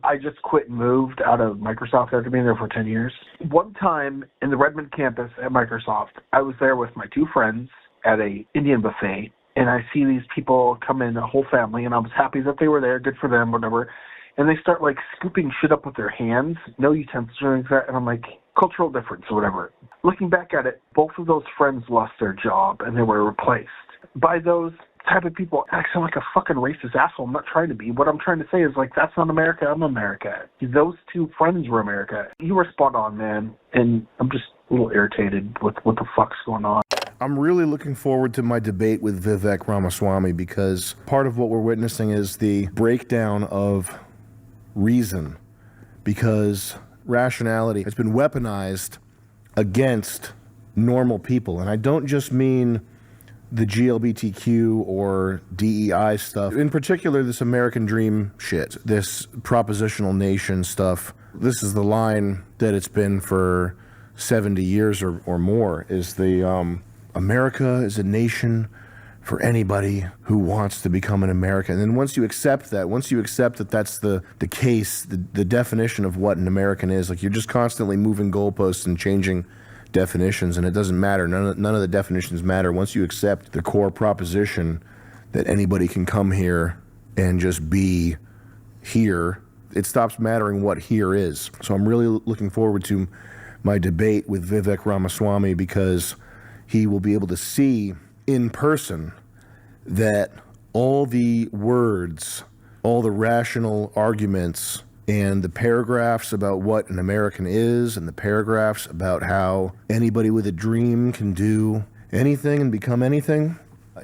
I just quit and moved out of Microsoft after being there for 10 years. One time in the Redmond campus at Microsoft, I was there with my two friends at a Indian buffet, and I see these people come in, a whole family, and I was happy that they were there, good for them, whatever. And they start, like, scooping shit up with their hands, no utensils or anything like that, and I'm like, cultural difference or whatever. Looking back at it, both of those friends lost their job, and they were replaced by those type of people acting like a fucking racist asshole. I'm not trying to be. What I'm trying to say is, like, that's not America. I'm America. Those two friends were America. You were spot on, man, and I'm just a little irritated with what the fuck's going on. I'm really looking forward to my debate with Vivek Ramaswamy, because part of what we're witnessing is the breakdown of reason, because rationality has been weaponized against normal people. And I don't just mean the GLBTQ or DEI stuff. In particular, this American dream shit, this propositional nation stuff. This is the line that it's been for 70 years or more, is the America is a nation for anybody who wants to become an American. And then once you accept that that's the case, the definition of what an American is, like, you're just constantly moving goalposts and changing definitions, and it doesn't matter. None of the definitions matter. Once you accept the core proposition that anybody can come here and just be here, it stops mattering what here is. So I'm really looking forward to my debate with Vivek Ramaswamy, because he will be able to see in person that all the words, all the rational arguments, and the paragraphs about what an American is, and the paragraphs about how anybody with a dream can do anything and become anything,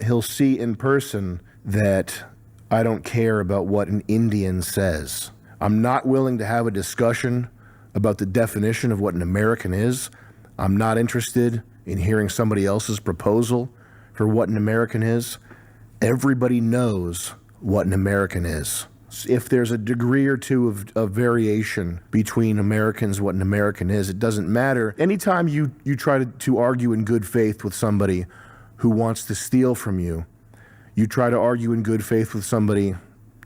he'll see in person that I don't care about what an Indian says. I'm not willing to have a discussion about the definition of what an American is. I'm not interested in hearing somebody else's proposal for what an American is. Everybody knows what an American is. If there's a degree or two of variation between Americans, what an American is, it doesn't matter. Anytime you try to argue in good faith with somebody who wants to steal from you, you try to argue in good faith with somebody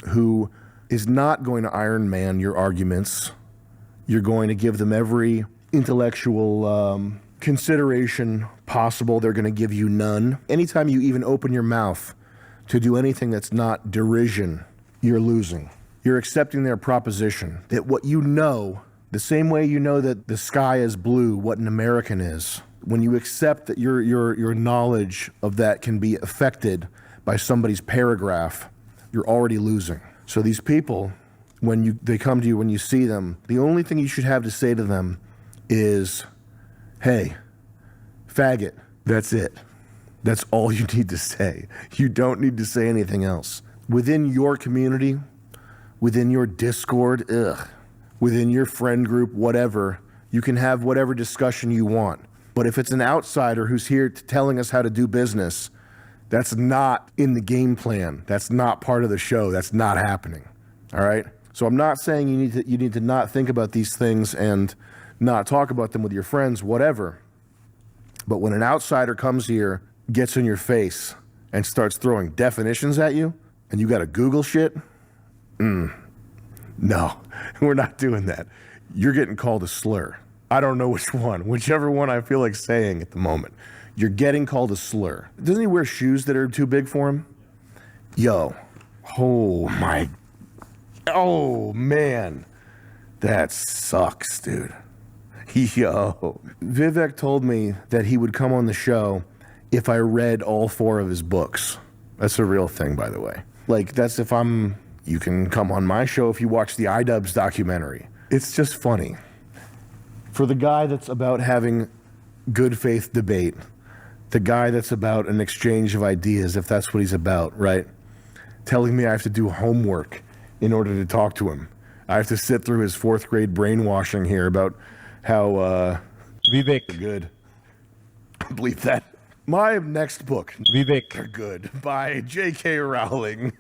who is not going to Iron Man your arguments. You're going to give them every intellectual consideration possible. They're going to give you none. Anytime you even open your mouth to do anything that's not derision, you're losing. You're accepting their proposition that what you know, the same way you know that the sky is blue, what an American is, when you accept that your knowledge of that can be affected by somebody's paragraph, you're already losing. So these people, when they come to you, when you see them, the only thing you should have to say to them is, hey, faggot. That's it. That's all you need to say. You don't need to say anything else. Within your community, within your Discord, within your friend group, whatever, you can have whatever discussion you want. But if it's an outsider who's here telling us how to do business, that's not in the game plan. That's not part of the show. That's not happening. All right? So I'm not saying you need to not think about these things and not talk about them with your friends, whatever. But when an outsider comes here, gets in your face, and starts throwing definitions at you, and you got to Google shit, no, we're not doing that. You're getting called a slur. I don't know which one, whichever one I feel like saying at the moment. You're getting called a slur. Doesn't he wear shoes that are too big for him? Yo, oh man, that sucks, dude. Yo, Vivek told me that he would come on the show if I read all 4 of his books. That's a real thing, by the way. Like, that's you can come on my show if you watch the iDubbbz documentary. It's just funny. For the guy that's about having good faith debate, the guy that's about an exchange of ideas, if that's what he's about, right? Telling me I have to do homework in order to talk to him. I have to sit through his 4th grade brainwashing here about how, Vivek. Good. Believe that. My next book, Vivek. Good, by J.K. Rowling.